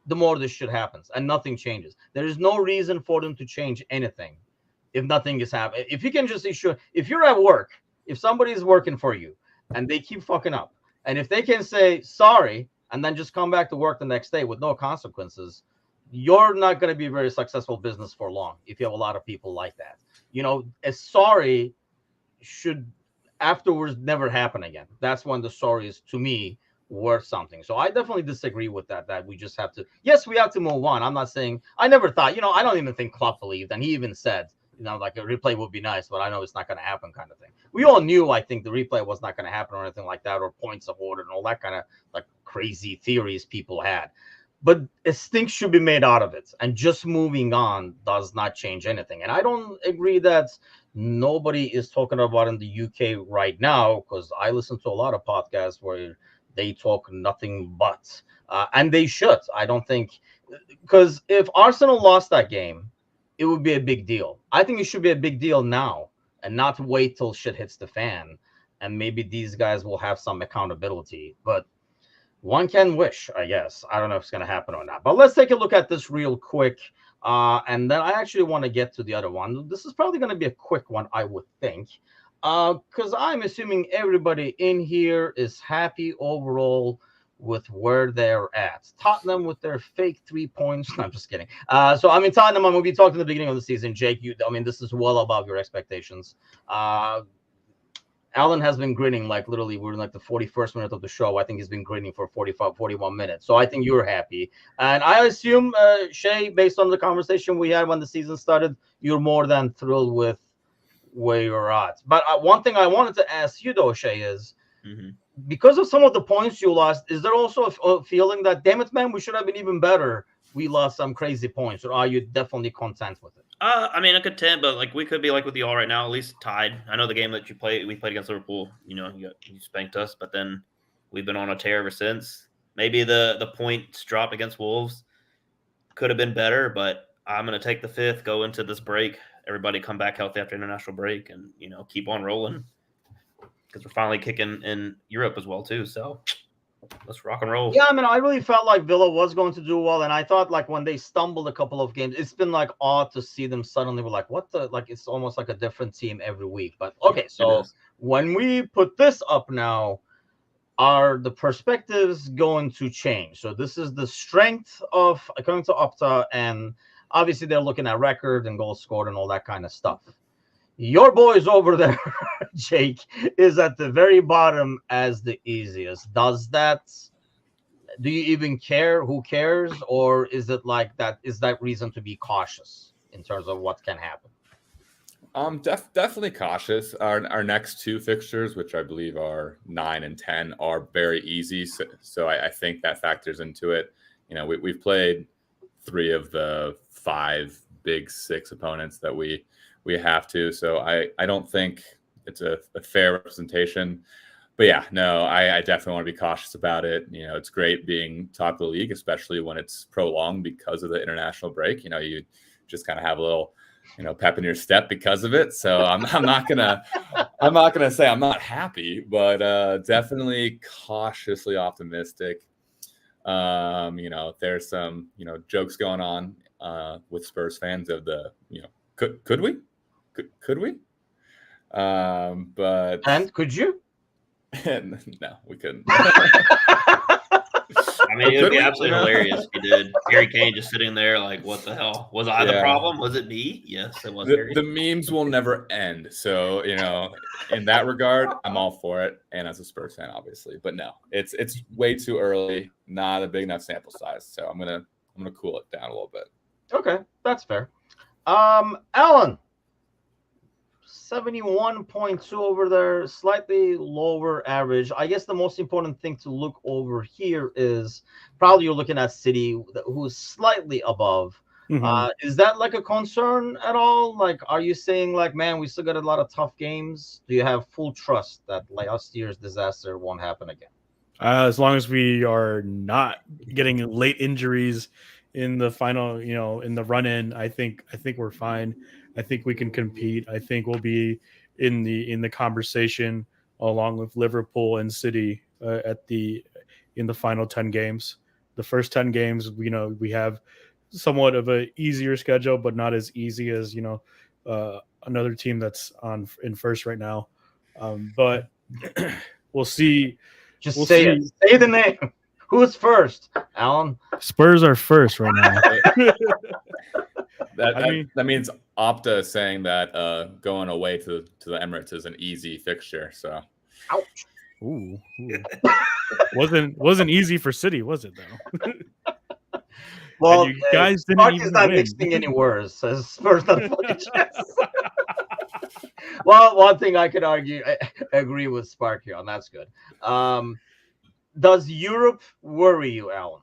the more this shit happens and nothing changes. There is no reason for them to change anything if nothing is happening. If you can just issue, if you're at work, if somebody is working for you and they keep fucking up, and if they can say sorry and then just come back to work the next day with no consequences, you're not going to be a very successful business for long if you have a lot of people like that. A sorry should afterwards never happen again. That's when the sorry is, to me, worth something. So I definitely disagree with that we just have to, yes, we have to move on. I'm not saying, I never thought, I don't even think Klopp believed, and he even said, like a replay would be nice, but I know it's not going to happen kind of thing. We all knew, I think, the replay was not going to happen or anything like that, or points of order and all that kind of like crazy theories people had. But a stink should be made out of it, and just moving on does not change anything. And I don't agree that nobody is talking about in the UK right now, because I listen to a lot of podcasts where they talk nothing but, and they should. I don't think, because if Arsenal lost that game, it would be a big deal. I think it should be a big deal now and not wait till shit hits the fan. And maybe these guys will have some accountability. But one can wish, I guess. I don't know if it's going to happen or not. But let's take a look at this real quick. And then I actually want to get to the other one. This is probably going to be a quick one, I would think. Because I'm assuming everybody in here is happy overall with where they're at. Tottenham with their fake 3 points. No, I'm just kidding. So I mean, Tottenham, I'm going to be talking at the beginning of the season. Jake, this is well above your expectations. Alan has been grinning, like literally we're in like the 41st minute of the show. I think he's been grinning for 41 minutes. So I think you're happy. And I assume, Shay, based on the conversation we had when the season started, you're more than thrilled with where you're at. But one thing I wanted to ask you though, Shay, is because of some of the points you lost, is there also a feeling that, damn it, man, we should have been even better? We lost some crazy points, or are you definitely content with it? I mean, I'm content, but like we could be like with you all right now, at least tied. I know the game that we played against Liverpool, you spanked us, but then we've been on a tear ever since. Maybe the points dropped against Wolves could have been better, but I'm going to take the 5th, go into this break. Everybody come back healthy after international break, and keep on rolling, because we're finally kicking in Europe as well too. So let's rock and roll. Yeah, I mean, I really felt like Villa was going to do well, and I thought like when they stumbled a couple of games, it's been like odd to see them suddenly were like, what the, like it's almost like a different team every week. But okay, so when we put this up now, are the perspectives going to change? So this is the strength of, according to Opta, and obviously they're looking at record and goals scored and all that kind of stuff. Your boys over there, Jake, is at the very bottom as the easiest. Do you even care? Who cares? Or is it like that? Is that reason to be cautious in terms of what can happen? Definitely cautious. Our next 2 fixtures, which I believe are 9 and 10, are very easy. So I think that factors into it. We've played 3 of the 5 big 6 opponents that we have to. So I don't think it's a fair representation. But yeah, no, I definitely want to be cautious about it. It's great being top of the league, especially when it's prolonged because of the international break. You just kind of have a little, pep in your step because of it. So I'm not gonna say I'm not happy, but definitely cautiously optimistic. There's some jokes going on with Spurs fans of the could we? But and could you? No, we couldn't. I mean, it would be absolutely hilarious if you did. Harry Kane just sitting there like, what the hell? Was I the problem? Was it me? Yes, it was. The memes will never end. So, in that regard, I'm all for it. And as a Spurs fan, obviously. But no, it's way too early, not a big enough sample size. So I'm gonna cool it down a little bit. Okay, that's fair. Alan, 71.2 over there, slightly lower average. I guess the most important thing to look over here is probably you're looking at City, who's slightly above. Is that like a concern at all? Like, are you saying like, man, we still got a lot of tough games? Do you have full trust that last year's disaster won't happen again? As long as we are not getting late injuries in the final, in the run-in, I think we're fine. I think we can compete. I think we'll be in the conversation along with Liverpool and City in the final 10 games. The first 10 games, we have somewhat of a easier schedule, but not as easy as another team that's in first right now. But we'll see. Say the name. Who's first, Alan? Spurs are first right now. That means Opta is saying that going away to the Emirates is an easy fixture. So, Ouch. Ooh. wasn't easy for City, was it though? Well, you guys didn't Sparky's even not win. mixing any words. Says Spurs not playing chess. Well, one thing I could argue, I agree with Sparky on. That's good. Does Europe worry you, Alan?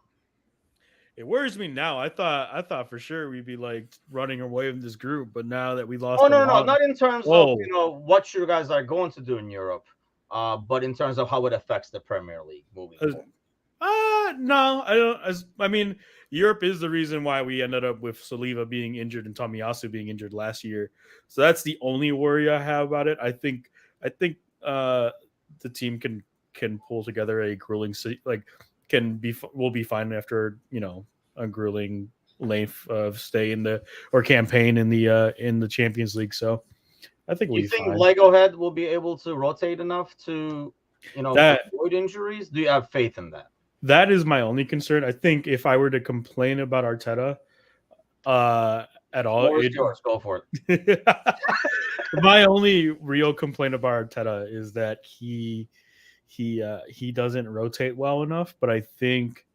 It worries me now. I thought for sure we'd be like running away from this group, but now that we lost, Oh no, not in terms Whoa. of what you guys are going to do in Europe, but in terms of how it affects the Premier League moving forward. No, I don't. I mean, Europe is the reason why we ended up with Saliba being injured and Tomiyasu being injured last year. So that's the only worry I have about it. I think the team can pull together a grueling will be fine after a grueling length of stay campaign in the Champions League. So I think you think Lego Head will be able to rotate enough to avoid injuries? Do you have faith in that? That is my only concern. I think if I were to complain about Arteta at all, yours. Go for it. My only real complaint about Arteta is that he doesn't rotate well enough. But I think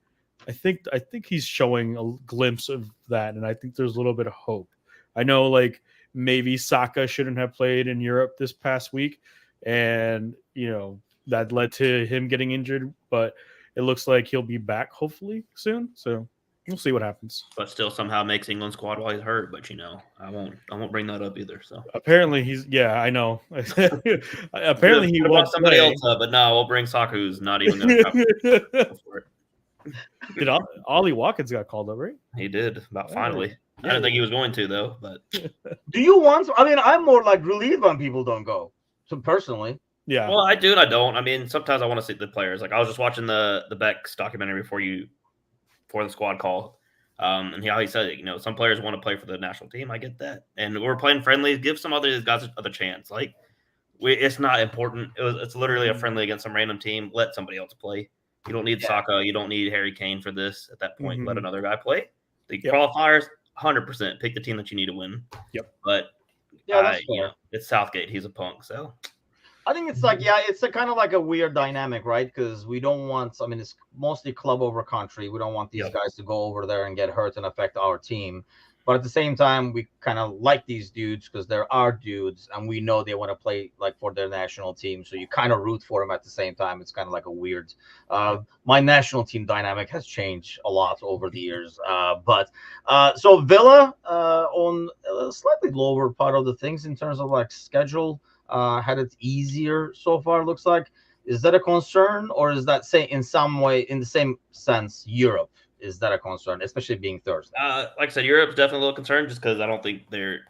he's showing a glimpse of that, and I think there's a little bit of hope. I know, like, maybe Saka shouldn't have played in Europe this past week, and that led to him getting injured, but it looks like he'll be back hopefully soon. So we'll see what happens. But still somehow makes England squad while he's hurt. But I won't bring that up either. So apparently I know. Apparently he won't somebody else up, but no, we'll bring Saka, who's not even going to come for it. Did Ollie Watkins got called up, right? He did, finally. I didn't think he was going to, though. But do you want? I mean, I'm more like relieved when people don't go. So personally. Yeah. Well, I do and I don't. I mean, sometimes I want to see the players. Like I was just watching the Beck's documentary before the squad call, and how he said, some players want to play for the national team. I get that, and we're playing friendly. Give some other guys another chance. Like it's not important. It's literally a friendly against some random team. Let somebody else play. You don't need Saka. You don't need Harry Kane for this. At that point, let another guy play. The qualifiers, 100%. Pick the team that you need to win. Yep. But it's Southgate. He's a punk, so. I think it's like, it's a kind of like a weird dynamic, right? Because we don't want, it's mostly club over country. We don't want these guys to go over there and get hurt and affect our team. But at the same time, we kind of like these dudes because they're our dudes and we know they want to play like for their national team. So you kind of root for them at the same time. It's kind of like a weird, my national team dynamic has changed a lot over the years. So Villa on a slightly lower part of the things in terms of like schedule. Had it easier so far, looks like. Is that a concern, or is that, say, in some way, in the same sense, Europe? Is that a concern, especially being Thursday? Like I said, Europe's definitely a little concerned just because I don't think they're,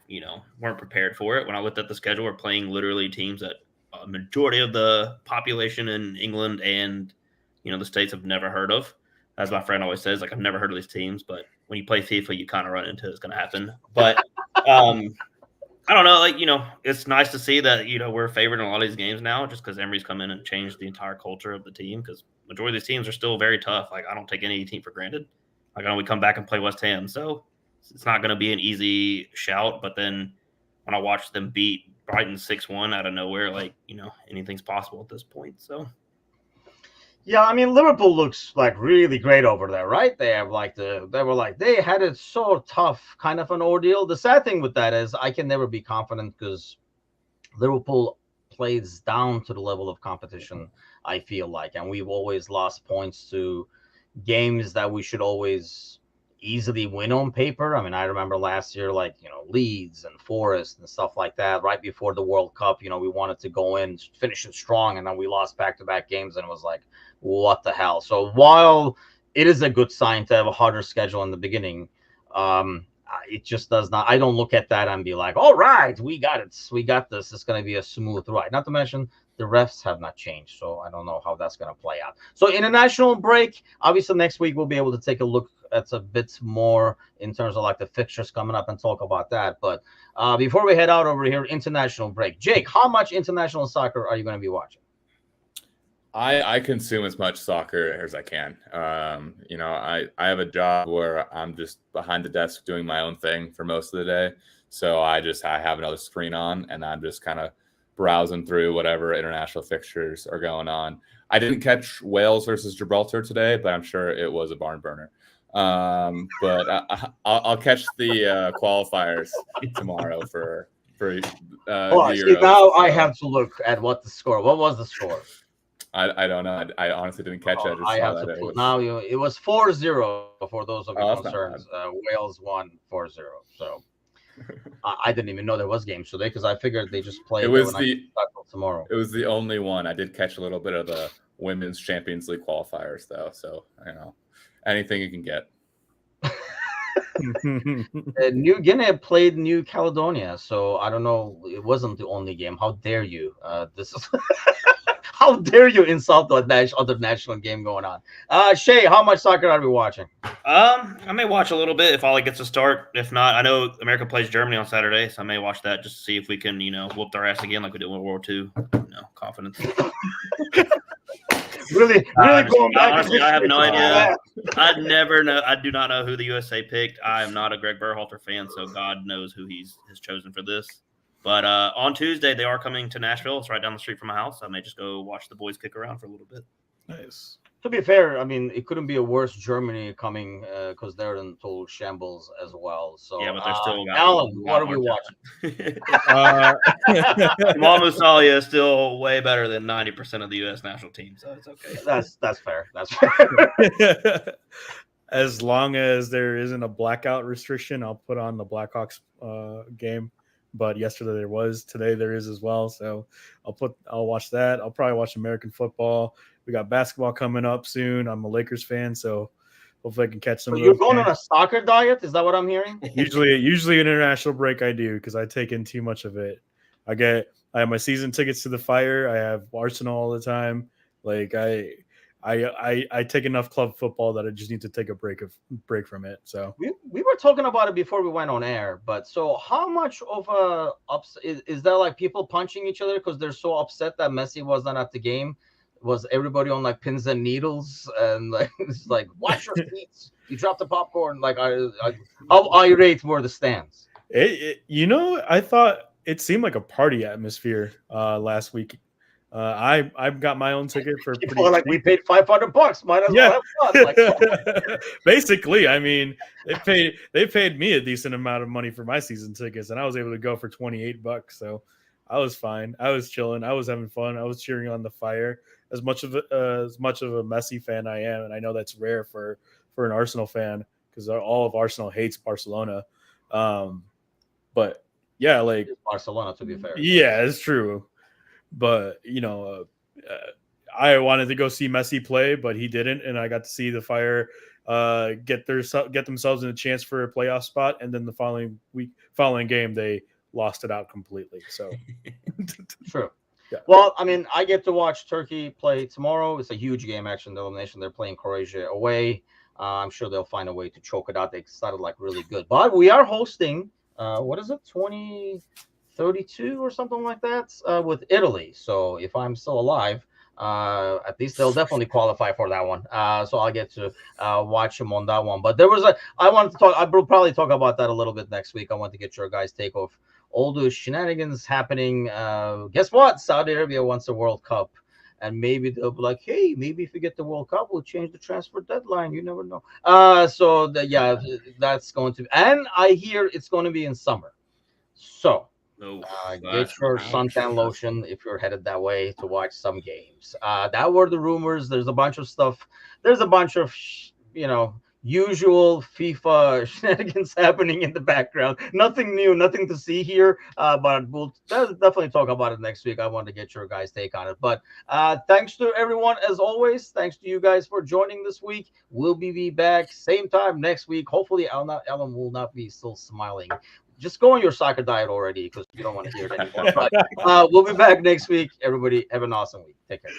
weren't prepared for it. When I looked at the schedule, we're playing literally teams that a majority of the population in England and, the States have never heard of. As my friend always says, like, I've never heard of these teams, but when you play FIFA, you kind of run into it's going to happen. But I don't know, it's nice to see that, we're favored in a lot of these games now just because Emery's come in and changed the entire culture of the team because majority of these teams are still very tough. Like, I don't take any team for granted. Like, I know we come back and play West Ham, so it's not going to be an easy shout. But then when I watch them beat Brighton 6-1 out of nowhere, anything's possible at this point, so. Yeah, Liverpool looks like really great over there, right? They had it so tough, kind of an ordeal. The sad thing with that is I can never be confident because Liverpool plays down to the level of competition, I feel like, and we've always lost points to games that we should always easily win on paper. I remember last year, Leeds and Forest and stuff like that. Right before the World Cup, we wanted to go in, finish it strong, and then we lost back-to-back games, and it was like, what the hell? So while it is a good sign to have a harder schedule in the beginning, it just does not. I don't look at that and be like, all right, we got it. We got this. It's going to be a smooth ride. Not to mention the refs have not changed, so I don't know how that's going to play out. So international break, obviously next week we'll be able to take a look at a bit more in terms of like the fixtures coming up and talk about that. But before we head out over here, international break. Jake, how much international soccer are you going to be watching? I consume as much soccer as I can. I have a job where I'm just behind the desk doing my own thing for most of the day. So I have another screen on and I'm just kind of browsing through whatever international fixtures are going on. I didn't catch Wales versus Gibraltar today, but I'm sure it was a barn burner. But I'll catch the qualifiers tomorrow for the Euros. Now I have to look at what was the score. I don't know. I honestly didn't catch it. I have to pull. Now it was 4-0 for those of you concerned. Wales won 4-0. So I didn't even know there was games today because I figured they just played. Tomorrow. It was the only one. I did catch a little bit of the Women's Champions League qualifiers though. So anything you can get. New Guinea played New Caledonia, so I don't know. It wasn't the only game. How dare you? This is. How dare you insult the other national game going on? Shay, how much soccer are we watching? I may watch a little bit if Ollie gets a start. If not, I know America plays Germany on Saturday, so I may watch that just to see if we can, whoop their ass again like we did in World War II. Confidence. really going back. Honestly, I have no idea. I do not know who the USA picked. I am not a Greg Berhalter fan, so God knows who has chosen for this. But on Tuesday, they are coming to Nashville. It's right down the street from my house. I may just go watch the boys kick around for a little bit. Nice. To be fair, I mean, it couldn't be a worse Germany coming because they're in total shambles as well. So, yeah, but they're still Alan, what are we watching? Jamal Musiala is still way better than 90% of the U.S. national team, so it's okay. That's fair. That's fair. As long as there isn't a blackout restriction, I'll put on the Blackhawks game. But yesterday there was. Today there is as well. So I'll watch that. I'll probably watch American football. We got basketball coming up soon. I'm a Lakers fan, so hopefully I can catch some of those. You're going on a soccer diet? Is that what I'm hearing? Usually an international break I do because I take in too much of it. I have my season tickets to the Fire. I have Arsenal all the time. Like I take enough club football that I just need to take a break from it. So we were talking about it before we went on air, but so how much of a is there like people punching each other because they're so upset that Messi was not at the game? Was everybody on like pins and needles and like it's like watch your feet? You dropped the popcorn. Like how irate were the stands? I thought it seemed like a party atmosphere last week. I got my own ticket for we paid $500. Might as well have fun. Basically, I mean, they paid me a decent amount of money for my season tickets, and I was able to go for $28. So I was fine. I was chilling. I was having fun. I was cheering on the Fire. As much of a Messi fan I am, and I know that's rare for an Arsenal fan because all of Arsenal hates Barcelona. But yeah, like Barcelona to be fair. Yeah, it's true. But I wanted to go see Messi play, but he didn't, and I got to see the Fire get themselves in a chance for a playoff spot, and then the following game they lost it out completely. So true. Yeah. Well, I mean, I get to watch Turkey play tomorrow. It's a huge game, actually, in the elimination. They're playing Croatia away. I'm sure they'll find a way to choke it out. They started like really good, but we are hosting. What is it? 2032 or something like that with Italy. So if I'm still alive, at least they'll definitely qualify for that one. So I'll get to watch them on that one. But I wanted to talk. I will probably talk about that a little bit next week. I want to get your guys' take of all those shenanigans happening. Guess what? Saudi Arabia wants the World Cup. And maybe they'll be like, hey, maybe if we get the World Cup, we'll change the transfer deadline. You never know. That's going to. And I hear it's going to be in summer. So get your suntan lotion if you're headed that way to watch some games. That were the rumors. There's a bunch of stuff. There's a bunch of, usual FIFA shenanigans happening in the background. Nothing new, nothing to see here. But we'll definitely talk about it next week. I want to get your guys' take on it. But thanks to everyone, as always. Thanks to you guys for joining this week. We'll be back same time next week. Hopefully, Ellen will not be still smiling. Just go on your soccer diet already because you don't want to hear it anymore. But we'll be back next week. Everybody have an awesome week. Take care.